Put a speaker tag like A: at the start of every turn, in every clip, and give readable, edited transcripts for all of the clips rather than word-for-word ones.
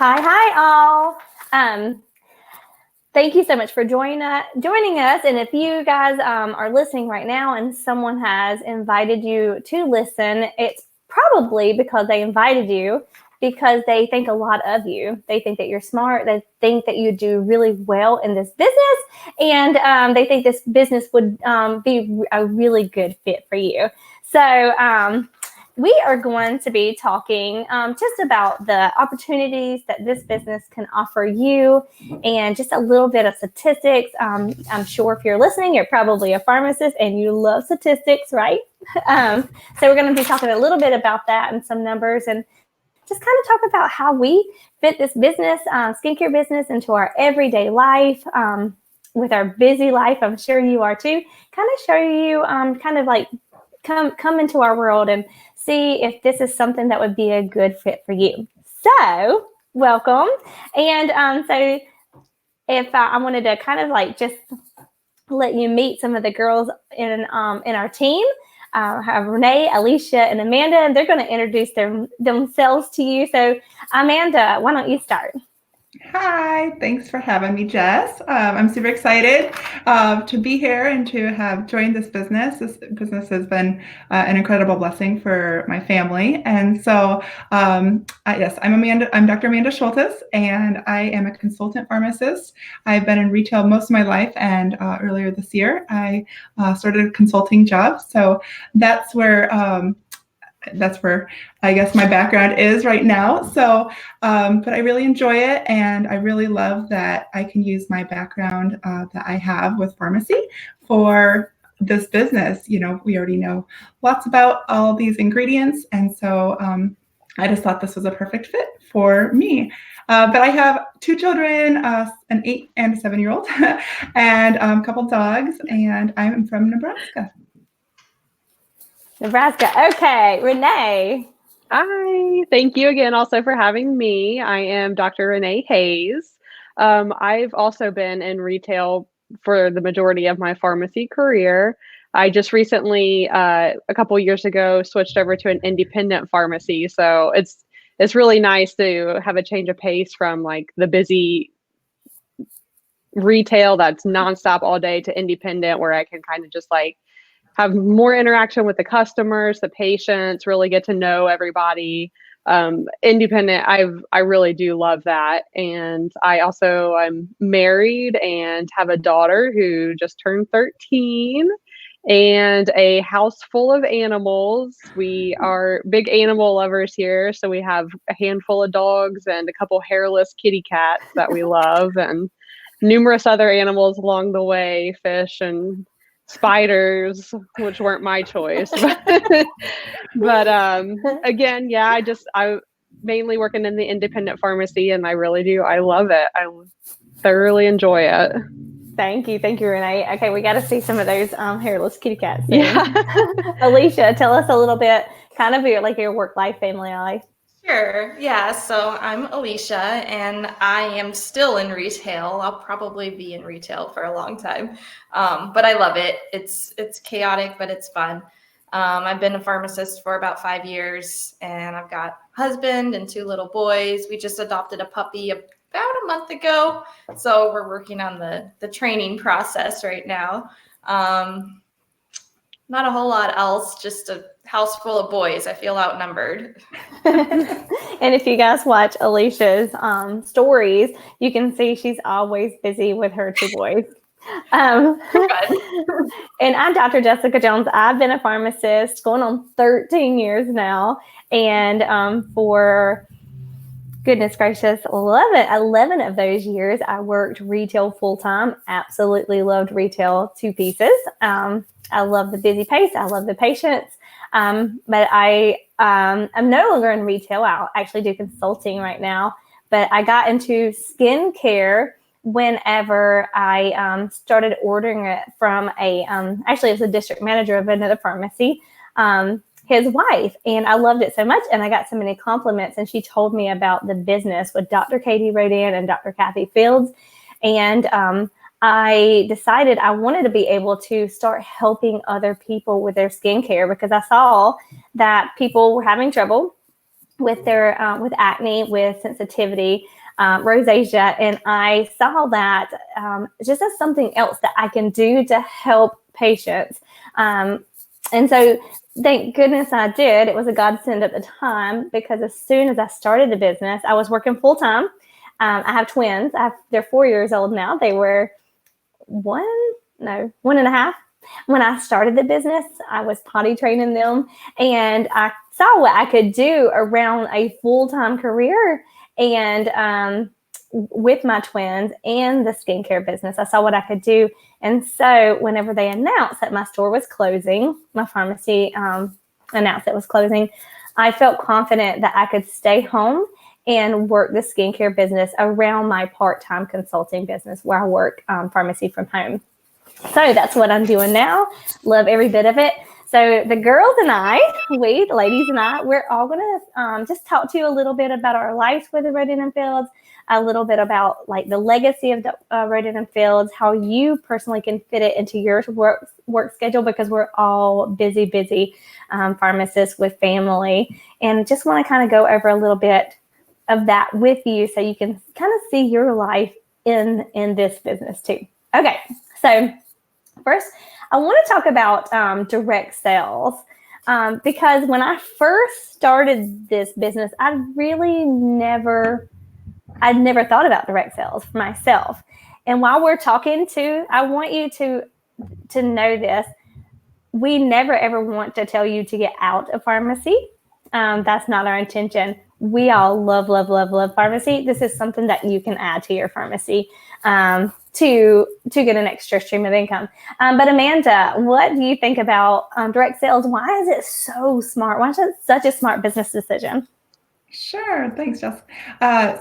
A: Hi, all. Thank you so much for joining us. And if you guys are listening right now and someone has invited you to listen, it's probably because they invited you because they think a lot of you. They think that you're smart. They think that you do really well in this business. And they think this business would be a really good fit for you. So we are going to be talking just about the opportunities that this business can offer you and just a little bit of statistics. I'm sure if you're listening, you're probably a pharmacist and you love statistics, right? So we're going to be talking a little bit about that and some numbers and just kind of talk about how we fit this business, skincare business, into our everyday life with our busy life. I'm sure you are too. Kind of show you kind of like come into our world and see if this is something that would be a good fit for you. So welcome. And so if I wanted to kind of like just let you meet some of the girls in our team. I have Renee, Alicia, and Amanda, and they're going to introduce themselves to you. So Amanda, why don't you start?
B: Hi, thanks for having me, Jess. I'm super excited to be here and to have joined this business. This business has been an incredible blessing for my family. And so, yes, I'm Amanda. I'm Dr. Amanda Schultes, and I am a consultant pharmacist. I've been in retail most of my life, and earlier this year, I started a consulting job. So that's where I guess my background is right now. So, but I really enjoy it. And I really love that I can use my background that I have with pharmacy for this business. You know, we already know lots about all these ingredients. And so I just thought this was a perfect fit for me. But I have two children, an 8 and a 7-year-old, and a couple dogs, and I'm from Nebraska.
A: Nebraska. Okay, Renee.
C: Hi, thank you again also for having me. I am Dr. Renee Hayes. I've also been in retail for the majority of my pharmacy career. I just recently, a couple years ago, switched over to an independent pharmacy. So it's really nice to have a change of pace from like the busy retail that's nonstop all day to independent, where I can kind of just like have more interaction with the customers, the patients, really get to know everybody. Independent, I really do love that. And I'm married and have a daughter who just turned 13 and a house full of animals. We are big animal lovers here. So we have a handful of dogs and a couple hairless kitty cats that we love, and numerous other animals along the way, fish and spiders, which weren't my choice. But again, yeah, I mainly working in the independent pharmacy, and I love it. I thoroughly enjoy it.
A: Thank you, Renee. Okay, we got to see some of those hairless kitty cats.
C: Yeah.
A: Alicia, tell us a little bit, kind of your work life, family life.
D: Sure. Yeah. So I'm Alicia, and I am still in retail. I'll probably be in retail for a long time, but I love it. It's chaotic, but it's fun. I've been a pharmacist for about 5 years, and I've got a husband and 2 little boys. We just adopted a puppy about a month ago, so we're working on the training process right now. Not a whole lot else, just a house full of boys. I feel outnumbered.
A: And if you guys watch Alicia's stories, you can see she's always busy with her 2 boys. And I'm Dr. Jessica Jones. I've been a pharmacist going on 13 years now. And for goodness gracious, 11 of those years, I worked retail full-time. Absolutely loved retail 2 pieces. I love the busy pace. I love the patients. But I'm no longer in retail. I actually do consulting right now. But I got into skincare whenever I started ordering it from actually it was a district manager of another pharmacy, his wife. And I loved it so much. And I got so many compliments. And she told me about the business with Dr. Katie Rodan and Dr. Kathy Fields. And I decided I wanted to be able to start helping other people with their skincare because I saw that people were having trouble with their with acne, with sensitivity, rosacea, and I saw that just as something else that I can do to help patients. And so thank goodness I did. It was a godsend at the time, because as soon as I started the business, I was working full time. I have twins. They're 4 years old now. They were 1.5. When I started the business, I was potty training them, and I saw what I could do around a full-time career. And with my twins and the skincare business, I saw what I could do. And so whenever they announced that my store was closing, my pharmacy announced it was closing, I felt confident that I could stay home and work the skincare business around my part-time consulting business, where I work pharmacy from home. So that's what I'm doing now. Love every bit of it. So the girls and I, the ladies and I, we're all going to just talk to you a little bit about our lives with the Rodan & Fields, a little bit about like the legacy of the Rodan & Fields, how you personally can fit it into your work schedule, because we're all busy pharmacists with family, and just want to kind of go over a little bit of that with you, so you can kind of see your life in this business too. Okay, so first, I want to talk about direct sales, because when I first started this business, I'd never thought about direct sales for myself. And while we're talking too, I want you to know this. We never ever want to tell you to get out of pharmacy. That's not our intention. We all love pharmacy. This is something that you can add to your pharmacy to get an extra stream of income. But Amanda, what do you think about direct sales? Why is it so smart? Why is it such a smart business decision?
B: Sure. Thanks, Jess.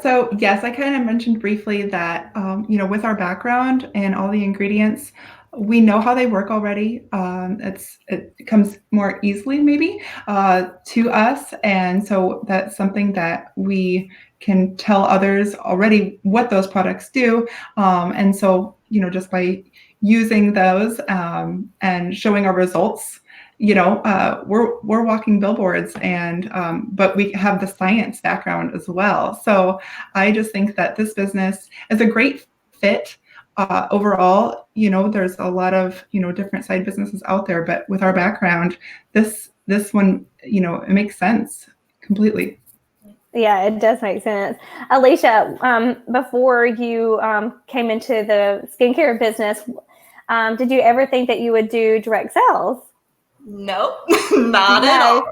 B: So yes, I kind of mentioned briefly that, with our background and all the ingredients, we know how they work already. It comes more easily maybe to us. And so that's something that we can tell others already what those products do. And so, just by using those and showing our results, we're walking billboards, and but we have the science background as well. So I just think that this business is a great fit overall. There's a lot of different side businesses out there, but with our background, this one, it makes sense completely.
A: Yeah, it does make sense. Alicia, before you came into the skincare business, did you ever think that you would do direct sales?
D: Nope, not at all.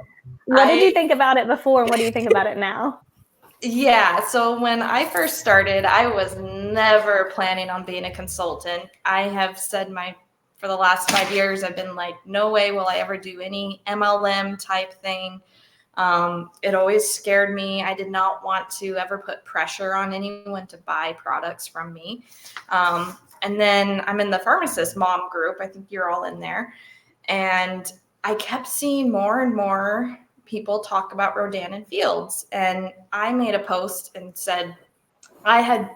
A: What did you think about it before, and what do you think about it now?
D: Yeah, so when I first started, I was never planning on being a consultant. I have said for the last 5 years, I've been like, no way will I ever do any MLM type thing. It always scared me. I did not want to ever put pressure on anyone to buy products from me. And then I'm in the pharmacist mom group. I think you're all in there. And I kept seeing more and more people talk about Rodan & Fields. And I made a post and said I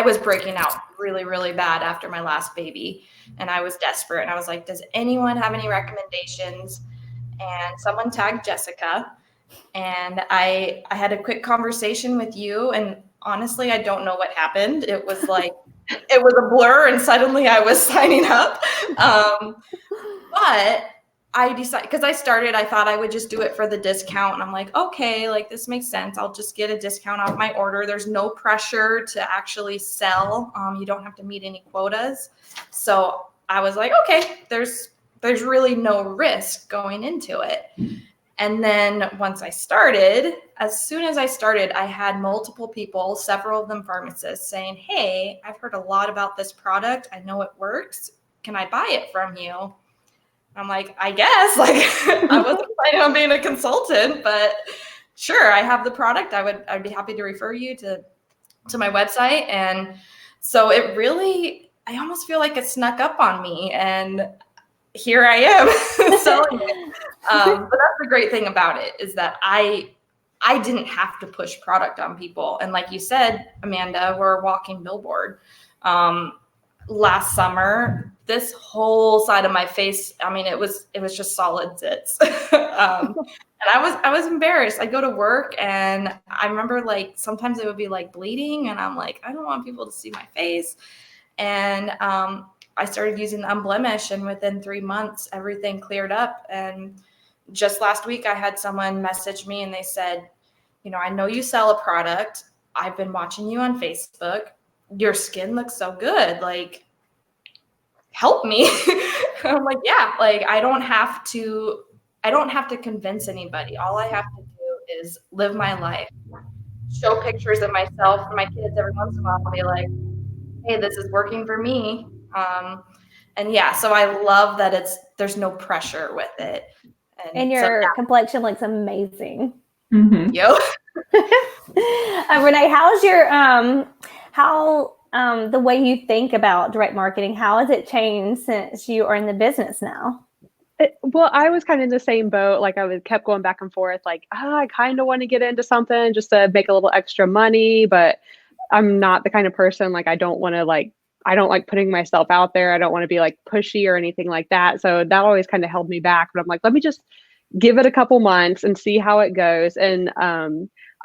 D: was breaking out really, really bad after my last baby. And I was desperate. And I was like, does anyone have any recommendations? And someone tagged Jessica. And I had a quick conversation with you. And honestly, I don't know what happened. It was like, it was a blur, and suddenly I was signing up. But I decided, because I thought I would just do it for the discount. And I'm like, okay, like this makes sense. I'll just get a discount off my order. There's no pressure to actually sell. You don't have to meet any quotas. So I was like, okay, there's really no risk going into it. And then once I started, as soon as I started, I had multiple people, several of them pharmacists, saying, hey, I've heard a lot about this product. I know it works. Can I buy it from you? I'm like, I guess. Like, I wasn't planning on being a consultant, but sure, I have the product. I'd be happy to refer you to my website. And so it really, I almost feel like it snuck up on me, and here I am selling it. But that's the great thing about it, is that I didn't have to push product on people. And like you said, Amanda, we're a walking billboard. last summer, this whole side of my face, I mean, it was just solid zits. And I was embarrassed. I go to work and I remember like sometimes it would be like bleeding and I'm like, I don't want people to see my face. And I started using the Unblemish, and within 3 months, everything cleared up. And just last week, I had someone message me and they said, you know, I know you sell a product. I've been watching you on Facebook. Your skin looks so good. Like, help me. I'm like, yeah, like I don't have to convince anybody. All I have to do is live my life, show pictures of myself for my kids every once in a while. I'll be like, hey, this is working for me. And yeah, so I love that there's no pressure with it.
A: And your complexion looks amazing.
B: Mm-hmm.
D: Yo.
A: Renee, how's your the way you think about direct marketing, how has it changed since you are in the business now?
C: Well, I was kind of in the same boat. Like kept going back and forth. Like, I kind of want to get into something just to make a little extra money, but I'm not the kind of person, like, I don't like putting myself out there. I don't want to be like pushy or anything like that. So that always kind of held me back. But I'm like, let me just give it a couple months and see how it goes. And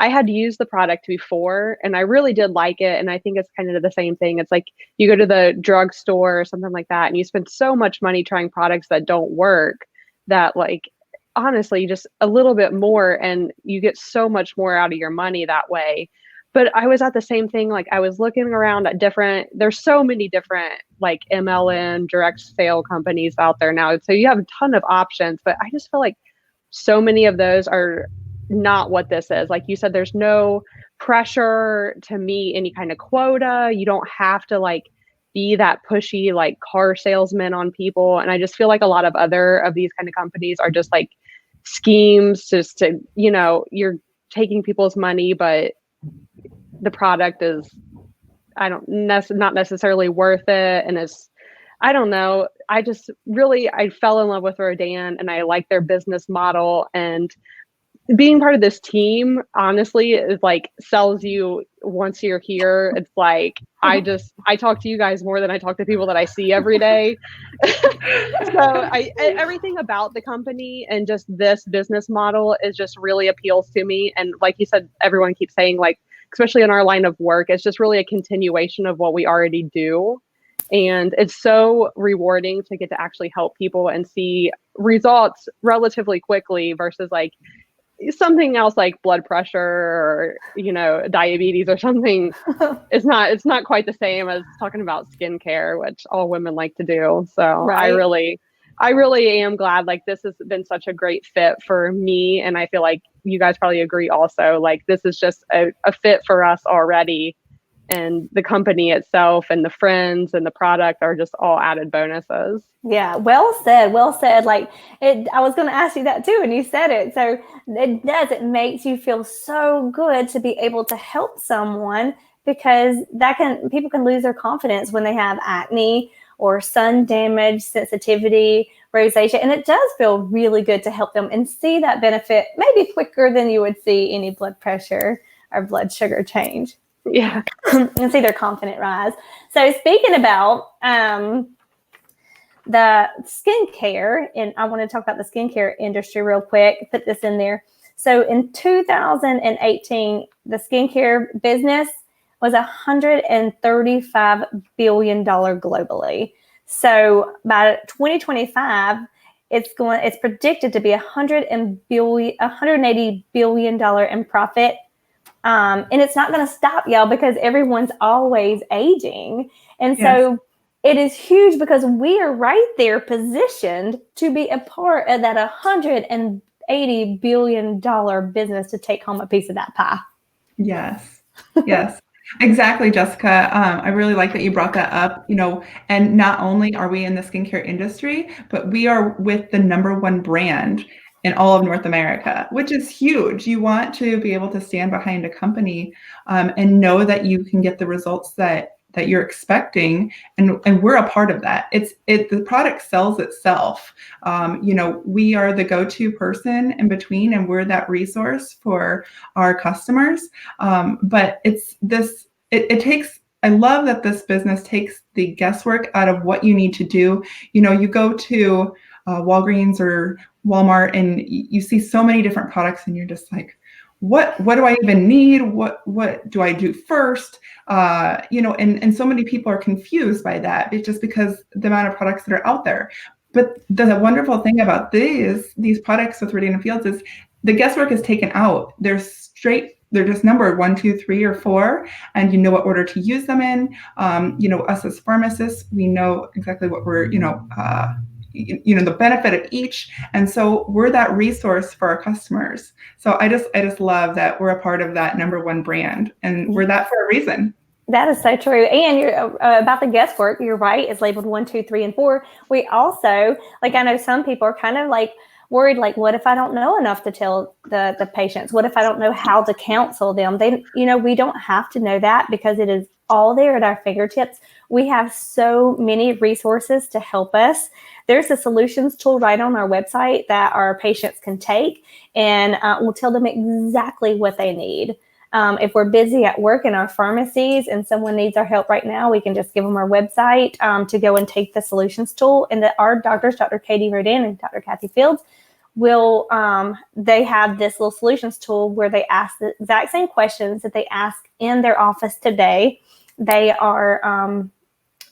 C: I had used the product before and I really did like it. And I think it's kind of the same thing. It's like you go to the drugstore or something like that and you spend so much money trying products that don't work that, like, honestly, just a little bit more and you get so much more out of your money that way. But I was at the same thing. Like, I was looking around at there's so many different like MLM direct sale companies out there now. So you have a ton of options, but I just feel like so many of those are not what this is. Like you said, there's no pressure to meet any kind of quota. You don't have to like be that pushy like car salesman on people. And I just feel like a lot of other of these kind of companies are just like schemes just to, you know, you're taking people's money, but the product is not necessarily worth it. And I don't know. I fell in love with Rodan and I like their business model, and being part of this team, honestly, is like sells you once you're here. It's like, I talk to you guys more than I talk to people that I see every day. So everything about the company and just this business model is just really appeals to me. And like you said, everyone keeps saying, like, especially in our line of work, it's just really a continuation of what we already do. And it's so rewarding to get to actually help people and see results relatively quickly versus like something else like blood pressure or, you know, diabetes or something. It's not quite the same as talking about skincare, which all women like to do. So right. I really am glad, like, this has been such a great fit for me. And I feel like you guys probably agree also, like, this is just a fit for us already. And the company itself and the friends and the product are just all added bonuses.
A: Yeah, well said. Well said. Like, I was going to ask you that too, and you said it. So it makes you feel so good to be able to help someone, because people can lose their confidence when they have acne or sun damage, sensitivity, rosacea, and it does feel really good to help them and see that benefit maybe quicker than you would see any blood pressure or blood sugar change.
C: Yeah.
A: And see their confidence rise. So speaking about the skincare, and I want to talk about the skincare industry real quick, put this in there. So in 2018, the skincare business was $135 billion globally. So by 2025, it's predicted to be $180 billion in profit. And it's not going to stop, y'all, because everyone's always aging. And so it is huge because we are right there positioned to be a part of that $180 billion business to take home a piece of that pie.
B: Yes. Yes. Exactly, Jessica. I really like that you brought that up, you know, and not only are we in the skincare industry, but we are with the #1 brand in all of North America, which is huge. You want to be able to stand behind a company and know that you can get the results that you're expecting, and we're a part of that. The product sells itself. You know, we are the go-to person in between, and we're that resource for our customers. But it takes I love that this business takes the guesswork out of what you need to do. You know, you go to Walgreens or Walmart and you see so many different products and you're just like, what do I even need? What do I do first? You know, and so many people are confused by that. It's just because the amount of products that are out there. But the wonderful thing about these products with Rodan and Fields is the guesswork is taken out. They're just numbered 1, 2, 3, or 4, and you know what order to use them in. You know, us as pharmacists, we know exactly what we're, the benefit of each, and so we're that resource for our customers. So I just love that we're a part of that #1 brand, and we're that for a reason.
A: That is so true. And you're about the guesswork, you're right. It's labeled 1, 2, 3, and 4. We also, like, I know some people are kind of like worried, like, what if I don't know enough to tell the patients? What if I don't know how to counsel them? We don't have to know that because it is all there at our fingertips. We have so many resources to help us. There's a solutions tool right on our website that our patients can take, and we'll tell them exactly what they need. If we're busy at work in our pharmacies and someone needs our help right now, we can just give them our website to go and take the solutions tool. And our doctors, Dr. Katie Rodan and Dr. Kathy Fields, they have this little solutions tool where they ask the exact same questions that they ask in their office today. They are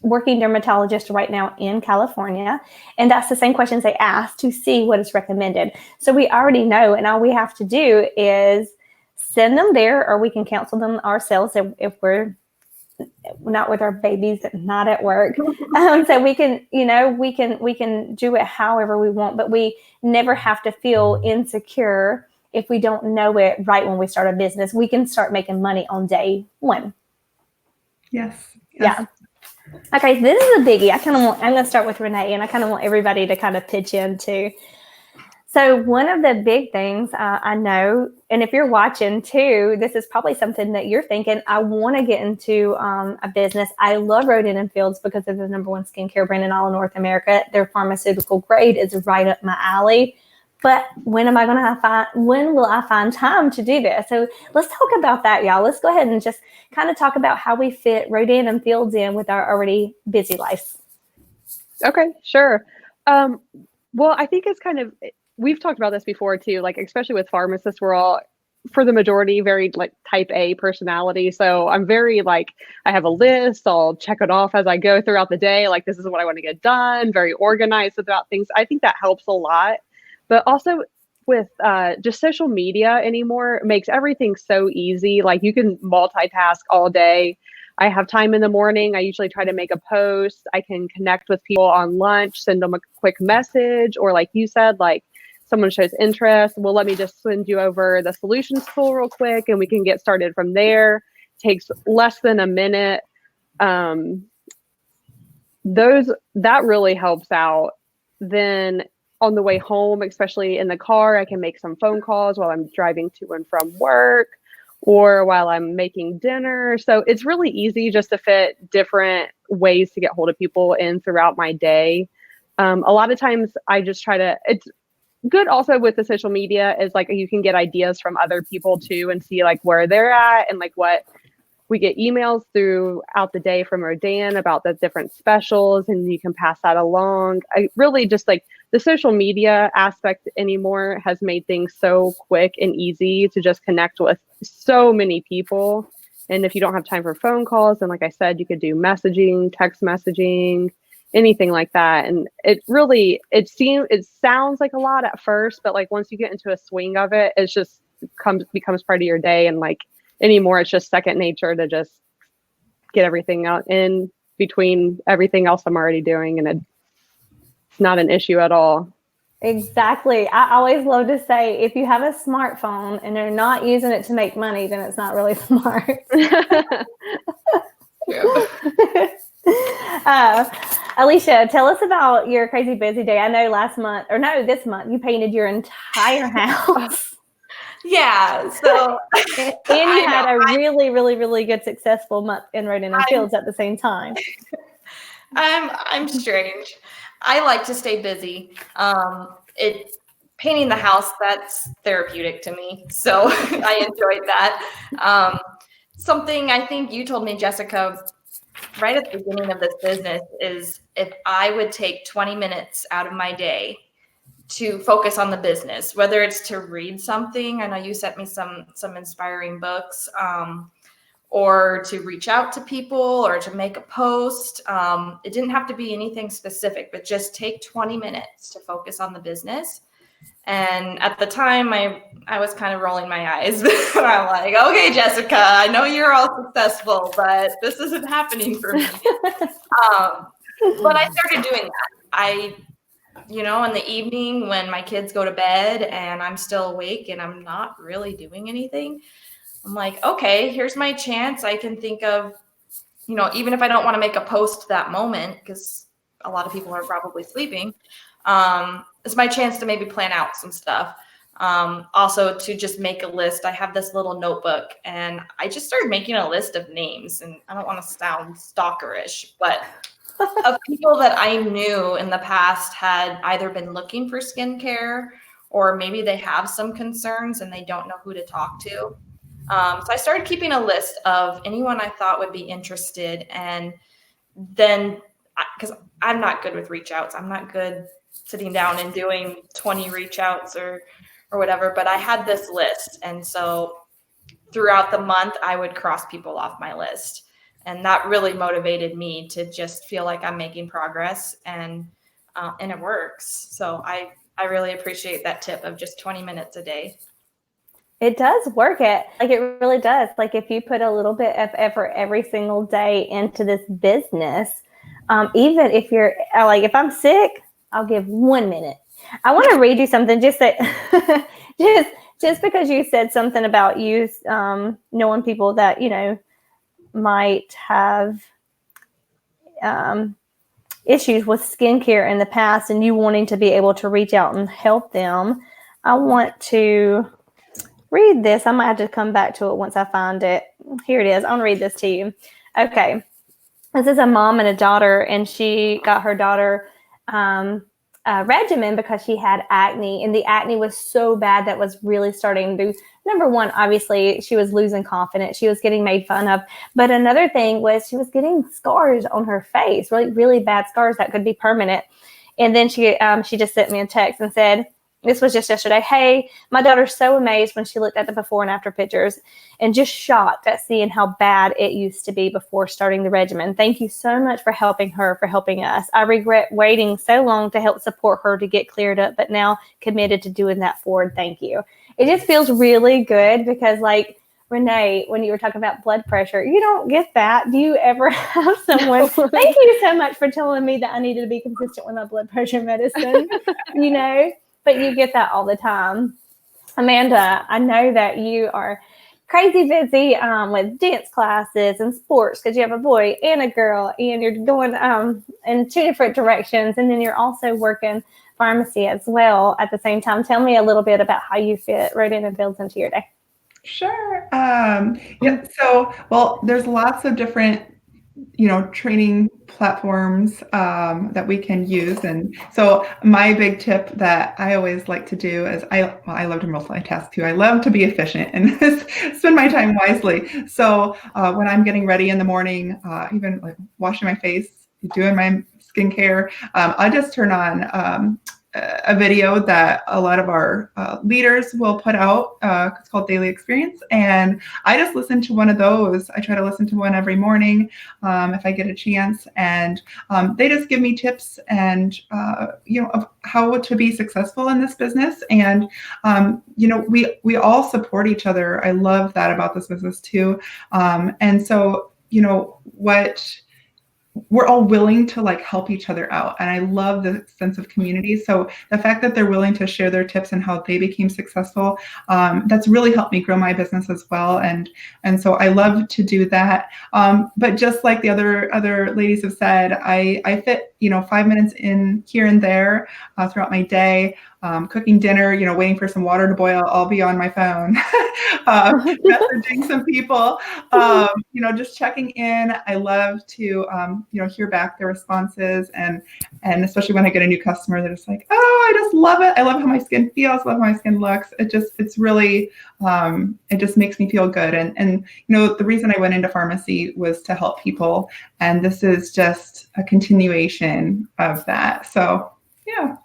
A: working dermatologist right now in California, and that's the same questions they ask to see what is recommended. So we already know, and all we have to do is send them there, or we can counsel them ourselves if we're not with our babies and not at work. So we can do it however we want, but we never have to feel insecure if we don't know it right when we start a business. We can start making money on day 1.
B: Yes.
A: Yeah. Okay, this is a biggie. I'm going to start with Renee, and I kind of want everybody to kind of pitch in too. So one of the big things I know, and if you're watching too, this is probably something that you're thinking, I want to get into a business. I love Rodan and Fields because they're the #1 skincare brand in all of North America. Their pharmaceutical grade is right up my alley. But when will I find time to do this? So let's talk about that, y'all. Let's go ahead and just kind of talk about how we fit Rodan and Fields in with our already busy lives.
C: Okay, sure. Well, I think it's kind of, we've talked about this before too, like, especially with pharmacists, we're all, for the majority, very like type A personality. So I'm very like, I have a list, I'll check it off as I go throughout the day. Like, this is what I want to get done, very organized about things. I think that helps a lot. But also with just social media anymore, makes everything so easy. Like, you can multitask all day. I have time in the morning. I usually try to make a post. I can connect with people on lunch, send them a quick message, or like you said, like, someone shows interest, well, let me just send you over the solutions tool real quick and we can get started from there. Takes less than a minute. That really helps out. Then on the way home, especially in the car, I can make some phone calls while I'm driving to and from work or while I'm making dinner. So it's really easy just to fit different ways to get hold of people in throughout my day. A lot of times I just try to, it's good also with the social media is like, you can get ideas from other people too and see like where they're at and like what we get emails throughout the day from Rodan about the different specials and you can pass that along. I really just like the social media aspect anymore has made things so quick and easy to just connect with so many people. And if you don't have time for phone calls, then like I said, you could do messaging, text messaging, anything like that. And it sounds like a lot at first, but like once you get into a swing of it, it's just becomes part of your day. And like anymore, it's just second nature to just get everything out in between everything else I'm already doing. And it's not an issue at all.
A: Exactly. I always love to say, if you have a smartphone and they're not using it to make money, then it's not really smart. Alicia, tell us about your crazy busy day. I know this month you painted your entire house.
D: Yeah. So
A: and you had a really, really, really good successful month in Rodan and Fields at the same time.
D: I'm strange. I like to stay busy. Painting the house, that's therapeutic to me. So I enjoyed that. Something I think you told me, Jessica, right at the beginning of this business is if I would take 20 minutes out of my day to focus on the business, whether it's to read something. I know you sent me some inspiring books, or to reach out to people or to make a post. It didn't have to be anything specific, but just take 20 minutes to focus on the business. And at the time, I was kind of rolling my eyes. I'm like, okay, Jessica, I know you're all successful, but this isn't happening for me. But I started doing that. In the evening when my kids go to bed and I'm still awake and I'm not really doing anything, I'm like, okay, here's my chance. I can think of, even if I don't want to make a post that moment, because a lot of people are probably sleeping, it's my chance to maybe plan out some stuff. Also to just make a list. I have this little notebook and I just started making a list of names, and I don't want to sound stalkerish, but of people that I knew in the past had either been looking for skincare or maybe they have some concerns and they don't know who to talk to. So I started keeping a list of anyone I thought would be interested. And then, because I'm not good with reach outs, I'm not good sitting down and doing 20 reach outs or whatever, but I had this list. And so throughout the month, I would cross people off my list. And that really motivated me to just feel like I'm making progress, and it works. So I really appreciate that tip of just 20 minutes a day.
A: It does work. It really does. Like if you put a little bit of effort every single day into this business, even if you're like, if I'm sick, I'll give 1 minute. I want to read you something just that, just because you said something about you knowing people that, might have issues with skincare in the past and you wanting to be able to reach out and help them. I want to read this. I might have to come back to it once I find it. Here it is. I'll read this to you. Okay. This is a mom and a daughter, and she got her daughter a regimen because she had acne, and the acne was so bad that was really starting to, number one, obviously she was losing confidence. She was getting made fun of. But another thing was she was getting scars on her face, really, really bad scars that could be permanent. And then she just sent me a text and said, this was just yesterday, hey, my daughter's so amazed when she looked at the before and after pictures and just shocked at seeing how bad it used to be before starting the regimen. Thank you so much for helping her, for helping us. I regret waiting so long to help support her to get cleared up, but now committed to doing that forward. Thank you. It just feels really good because, like, Renee, when you were talking about blood pressure, you don't get that. Do you ever have someone? Thank you so much for telling me that I needed to be consistent with my blood pressure medicine, But you get that all the time. Amanda, I know that you are crazy busy with dance classes and sports because you have a boy and a girl, and you're going in two different directions. And then you're also working pharmacy as well at the same time. Tell me a little bit about how you fit right in and builds into your day.
B: Sure. So, there's lots of different training platforms that we can use. And so my big tip that I always like to do is I love to multitask too. I love to be efficient and spend my time wisely. So when I'm getting ready in the morning, even like washing my face, doing my skincare, I just turn on a video that a lot of our leaders will put out. It's called Daily Experience. And I just listen to one of those. I try to listen to one every morning if I get a chance. And they just give me tips and, of how to be successful in this business. And, we all support each other. I love that about this business too. And so, we're all willing to help each other out. And I love the sense of community. So the fact that they're willing to share their tips and how they became successful, that's really helped me grow my business as well. And so I love to do that. But just like the other ladies have said, I fit, 5 minutes in here and there throughout my day. Cooking dinner, waiting for some water to boil, I'll be on my phone, messaging some people, just checking in. I love to hear back their responses, and especially when I get a new customer, they're just like, oh, I just love it. I love how my skin feels, love how my skin looks. It's really, it just makes me feel good. And the reason I went into pharmacy was to help people, and this is just a continuation of that. So yeah.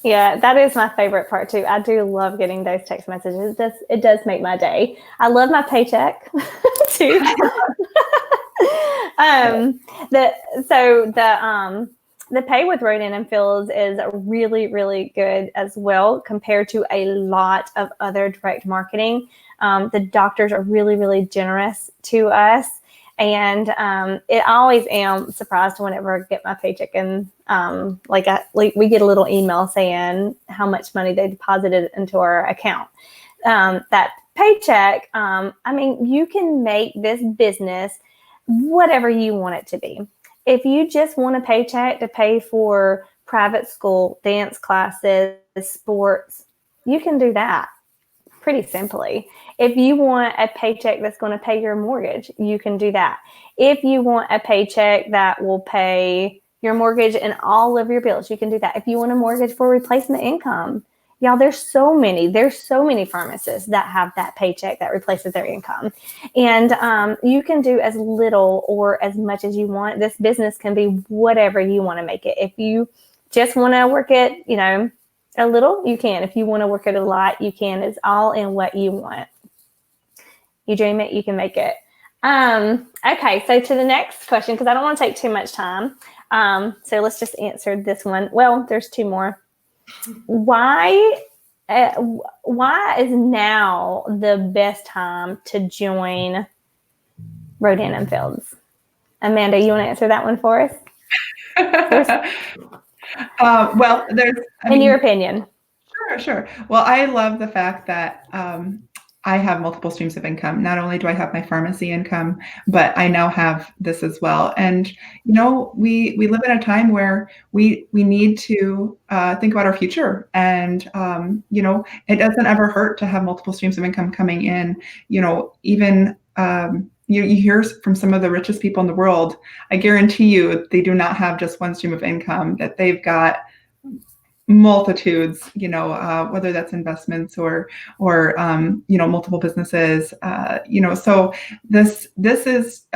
A: Yeah, that is my favorite part too. I do love getting those text messages. It does make my day. I love my paycheck too. The pay with Rodan and Fields is really, really good as well compared to a lot of other direct marketing. The doctors are really, really generous to us. And I always am surprised whenever I get my paycheck, and we get a little email saying how much money they deposited into our account. That paycheck, you can make this business whatever you want it to be. If you just want a paycheck to pay for private school, dance classes, sports, you can do that pretty simply. If you want a paycheck that's going to pay your mortgage, you can do that. If you want a paycheck that will pay your mortgage and all of your bills, you can do that. If you want a mortgage for replacement income, y'all, there's so many pharmacists that have that paycheck that replaces their income. And you can do as little or as much as you want. This business can be whatever you want to make it. If you just want to work it, a little, you can. If you want to work it a lot, you can. It's all in what you want. You dream it, you can make it. Okay, so to the next question, because I don't want to take too much time. So let's just answer this one. Well, there's two more. Why is now the best time to join Rodan and Fields? Amanda, you want to answer that one for us?
B: Well,
A: in your opinion.
B: Sure. Well, I love the fact that I have multiple streams of income. Not only do I have my pharmacy income, but I now have this as well. And we live in a time where we need to think about our future. And it doesn't ever hurt to have multiple streams of income coming in. Even you hear from some of the richest people in the world. I guarantee you, they do not have just one stream of income. That they've got multitudes, whether that's investments or multiple businesses, so this is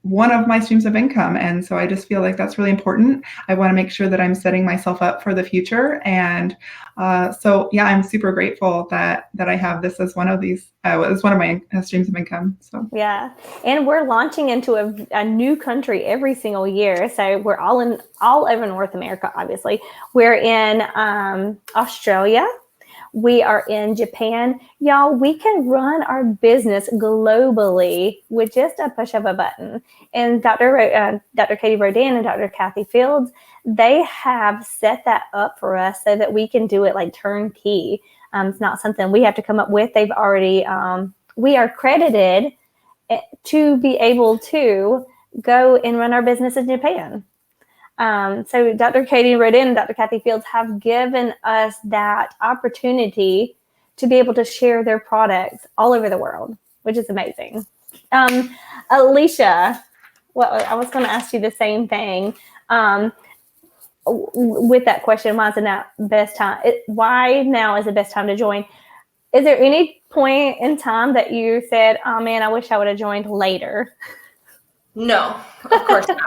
B: one of my streams of income. And so I just feel like that's really important. I want to make sure that I'm setting myself up for the future. And so, yeah, I'm super grateful that I have this as one of these, as one of my streams of income. So, yeah.
A: And we're launching into a new country every single year. So we're all over North America, obviously. We're in Australia. We are in Japan. Y'all, we can run our business globally with just a push of a button. And Dr. Katie Rodan and Dr. Kathy Fields, they have set that up for us so that we can do it like turnkey. It's not something we have to come up with. They've already, we are credited to be able to go and run our business in Japan. So Dr. Katie Rodan and Dr. Kathy Fields have given us that opportunity to be able to share their products all over the world, which is amazing. Alicia, I was going to ask you the same thing. With that question, why now is the best time to join? Is there any point in time that you said, oh man, I wish I would have joined later?
D: No, of course not.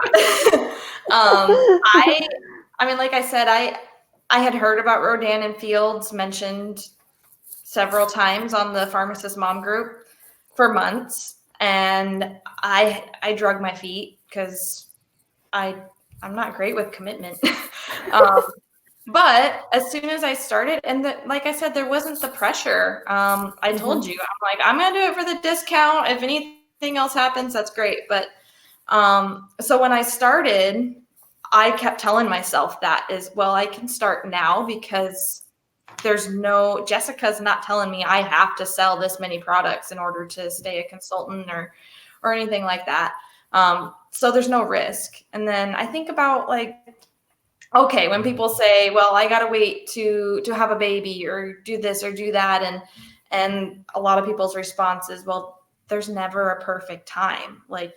D: I mean, like I said, I had heard about Rodan and Fields mentioned several times on the Pharmacist Mom group for months. And I drug my feet because I'm not great with commitment. But as soon as I started, and like I said, there wasn't the pressure. I told you, I'm like, I'm going to do it for the discount. If anything else happens, that's great. But so when I started, I kept telling myself I can start now because Jessica's not telling me I have to sell this many products in order to stay a consultant or anything like that. So there's no risk. And then I think about okay, when people say, well, I got to wait to have a baby or do this or do that. And a lot of people's response is, well, there's never a perfect time. Like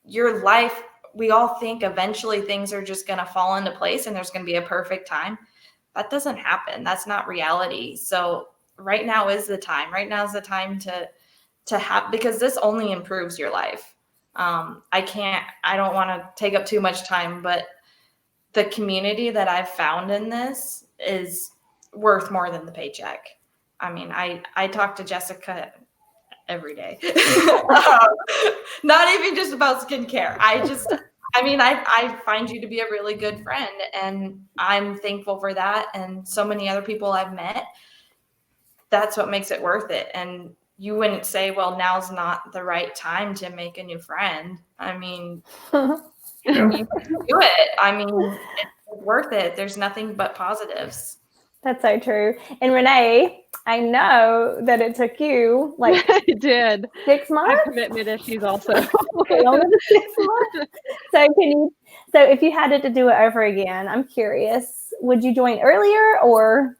D: your life we all think eventually things are just going to fall into place and there's going to be a perfect time. That doesn't happen. That's not reality. So right now is the time. Right now is the time to have, because this only improves your life. I don't want to take up too much time, but the community that I've found in this is worth more than the paycheck. I mean, I talk to Jessica every day. Not even just about skincare. I find you to be a really good friend, and I'm thankful for that. And so many other people I've met, that's what makes it worth it. And you wouldn't say, well, now's not the right time to make a new friend. I mean, you can do it. I mean, it's worth it. There's nothing but positives.
A: That's so true. And Renee, I know that it took you like
C: It did.
A: 6 months.
C: I have commitment issues also.
A: Longer than 6 months. So if you had to do it over again, I'm curious, would you join earlier or?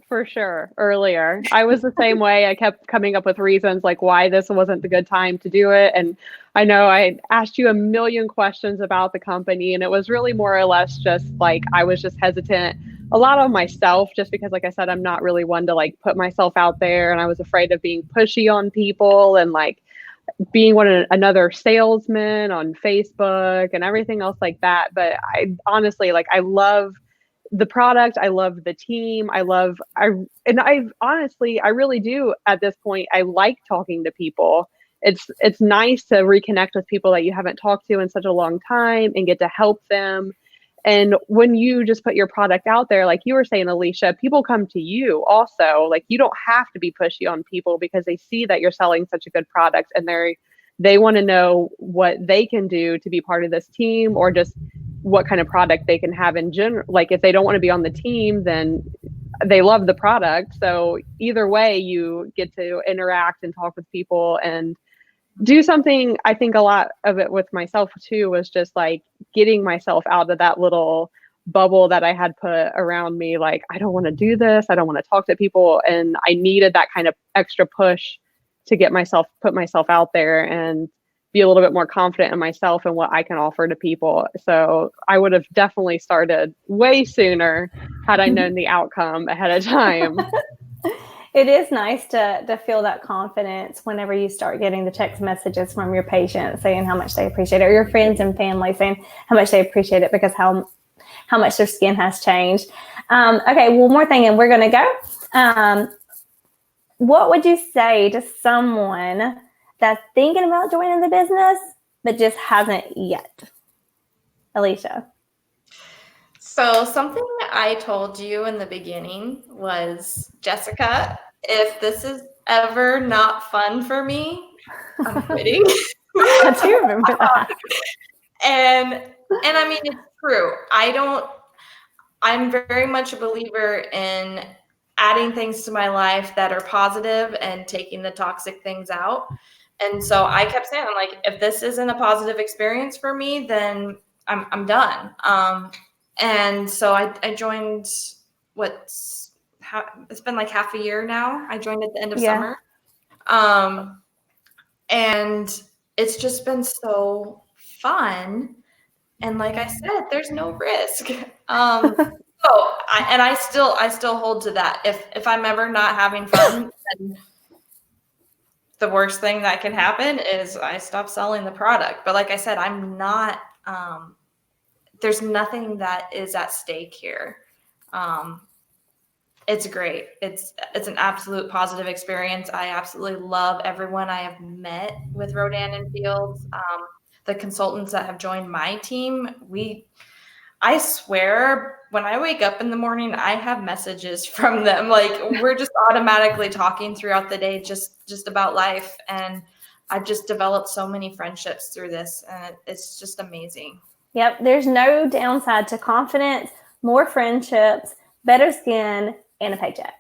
C: For sure. Earlier. I was the same way. I kept coming up with reasons like why this wasn't the good time to do it. And I know I asked you a million questions about the company, and it was really more or less just like I was just hesitant a lot on myself, just because, like I said, I'm not really one to like put myself out there, and I was afraid of being pushy on people and like being another salesman on Facebook and everything else like that. But I honestly, like, I love the product. I love the team. I really do at this point. I like talking to people. It's nice to reconnect with people that you haven't talked to in such a long time and get to help them. And when you just put your product out there, like you were saying, Alicia, people come to you also. Like, you don't have to be pushy on people because they see that you're selling such a good product, and they want to know what they can do to be part of this team, or just what kind of product they can have in general. Like, if they don't want to be on the team, then they love the product. So either way, you get to interact and talk with people and do something. I think a lot of it with myself too was just like getting myself out of that little bubble that I had put around me. Like, I don't want to do this. I don't want to talk to people. And I needed that kind of extra push to put myself out there and be a little bit more confident in myself and what I can offer to people. So I would have definitely started way sooner had I known the outcome ahead of time.
A: It is nice to feel that confidence whenever you start getting the text messages from your patients saying how much they appreciate it, or your friends and family saying how much they appreciate it because how much their skin has changed. Okay, one more thing and we're going to go. What would you say to someone that's thinking about joining the business but just hasn't yet? Alicia.
D: So something I told you in the beginning was, Jessica, if this is ever not fun for me, I'm quitting.
A: I do remember that.
D: And I mean, it's true. I'm very much a believer in adding things to my life that are positive and taking the toxic things out. And so I kept saying, I'm like, if this isn't a positive experience for me, then I'm done. And so I joined, it's been like half a year now. I joined at the end of summer. And it's just been so fun. And like I said, there's no risk. I still hold to that. If I'm ever not having fun, then the worst thing that can happen is I stop selling the product. But like I said, I'm not, there's nothing that is at stake here. It's great. It's an absolute positive experience. I absolutely love everyone I have met with Rodan and Fields. The consultants that have joined my team, I swear, when I wake up in the morning, I have messages from them. Like, we're just automatically talking throughout the day, just about life. And I've just developed so many friendships through this, and it's just amazing.
A: Yep. There's no downside to confidence, more friendships, better skin, and a paycheck.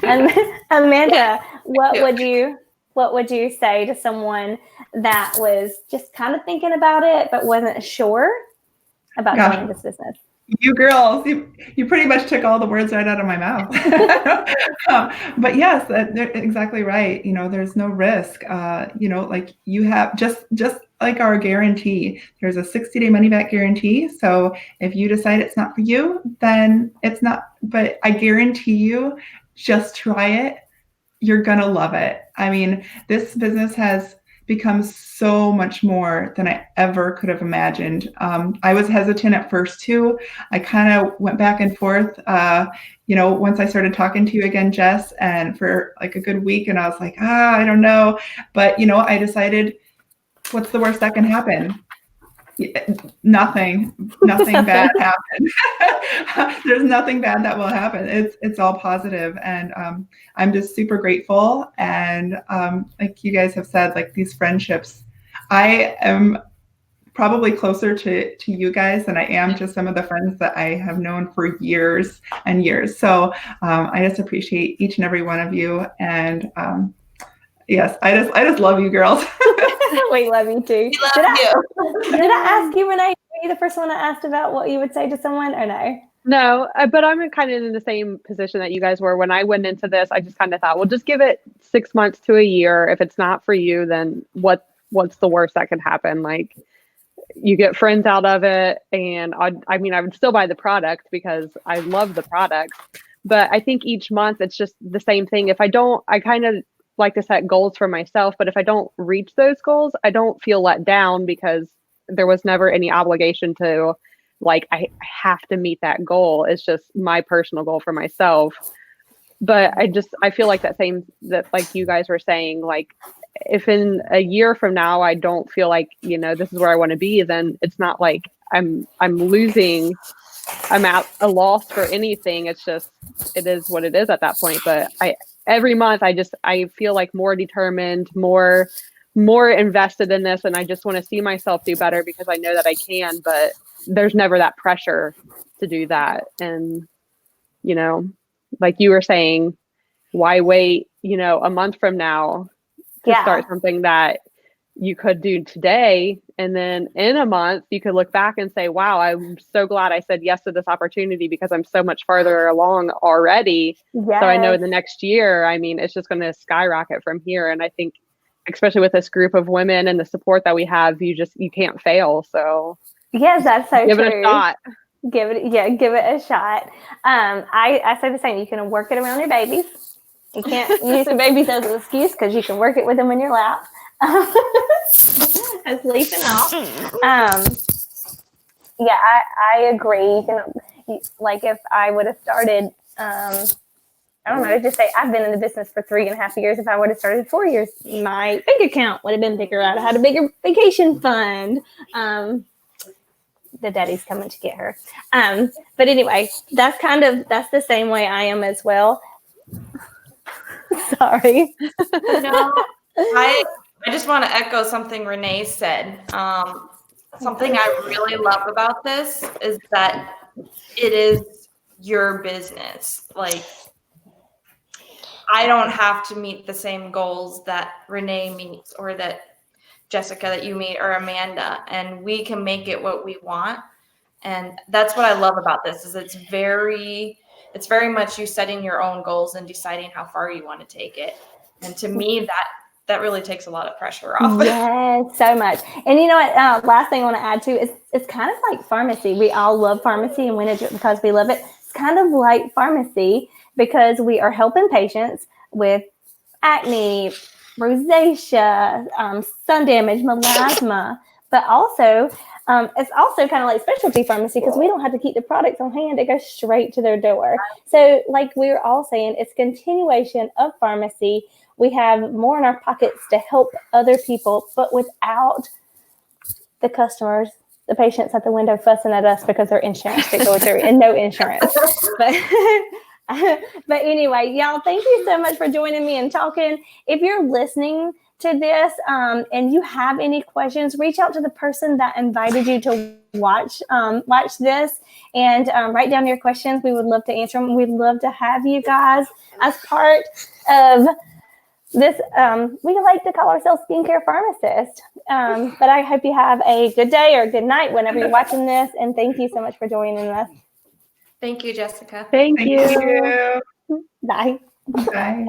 A: And Amanda, what would you say to someone that was just kind of thinking about it, but wasn't sure about joining this business?
B: You girls, you pretty much took all the words right out of my mouth. But yes, they're exactly right. There's no risk. Like you have just like our guarantee, there's a 60-day money back guarantee. So if you decide it's not for you, then it's not. But I guarantee you, just try it. You're going to love it. I mean, this business has become so much more than I ever could have imagined. I was hesitant at first too. I kind of went back and forth, once I started talking to you again, Jess, and for like a good week, and I was like, I don't know. But, I decided, what's the worst that can happen? Nothing bad happened. There's nothing bad that will happen. It's all positive, and I'm just super grateful. And like you guys have said, like these friendships, I am probably closer to you guys than I am to some of the friends that I have known for years and years. So I just appreciate each and every one of you. And yes, I just love you girls.
A: We love you too.
D: We love you.
A: Did I ask you, Renee? Were you the first one I asked about what you would say to someone, or no?
C: No, but I'm kind of in the same position that you guys were. When I went into this, I just kind of thought, well, just give it 6 months to a year. If it's not for you, then what's the worst that can happen? Like, you get friends out of it, and I mean, I would still buy the product because I love the product. But I think each month it's just the same thing. If I don't, I kind of like to set goals for myself, but if I don't reach those goals, I don't feel let down because there was never any obligation to, like, I have to meet that goal. It's just my personal goal for myself. But I feel like that like you guys were saying, like, if in a year from now I don't feel like, this is where I want to be, then it's not like I'm losing, I'm at a loss for anything. It's just, it is what it is at that point. But every month I feel like more determined, more invested in this, and I just want to see myself do better because I know that I can, but there's never that pressure to do that. And like you were saying, why wait a month from now to start something that you could do today, and then in a month you could look back and say, wow, I'm so glad I said yes to this opportunity because I'm so much farther along already.
A: Yes.
C: So I know in the next year, I mean, it's just going to skyrocket from here. And I think especially with this group of women and the support that we have, you can't fail. So
A: yes, that's so
C: give
A: true.
C: it a shot.
A: Give it a shot. I say the same. You can work it around your babies. You can't use the babies as an excuse because you can work it with them in your lap. As leafing off. Yeah, I agree. You can, like, if I would have started, I don't know, just say I've been in the business for 3.5 years. If I would have started 4 years, my bank account would have been bigger. I'd have had a bigger vacation fund. The daddy's coming to get her. But anyway, that's the same way I am as well. Sorry.
D: I just want to echo something Renee said. Something I really love about this is that it is your business. Like, I don't have to meet the same goals that Renee meets or that Jessica that you meet or Amanda, and we can make it what we want. And that's what I love about this is it's very much you setting your own goals and deciding how far you want to take it. And to me, that really takes a lot of pressure off.
A: Yes, so much. And you know what? Last thing I want to add too is it's kind of like pharmacy. We all love pharmacy and went into it because we love it. It's kind of like pharmacy because we are helping patients with acne, rosacea, sun damage, melasma, but also it's also kind of like specialty pharmacy because we don't have to keep the products on hand. It goes straight to their door. So like we were all saying, it's continuation of pharmacy. We have more in our pockets to help other people, but without the customers, the patients at the window fussing at us because their insurance to go through and no insurance. But anyway, y'all, thank you so much for joining me and talking. If you're listening to this and you have any questions, reach out to the person that invited you to watch this and write down your questions. We would love to answer them. We'd love to have you guys as part of this. We like to call ourselves skincare pharmacists. But I hope you have a good day or a good night whenever you're watching this. And thank you so much for joining us.
D: Thank you, Jessica.
C: Thank you.
B: you.
A: Bye.
B: Bye.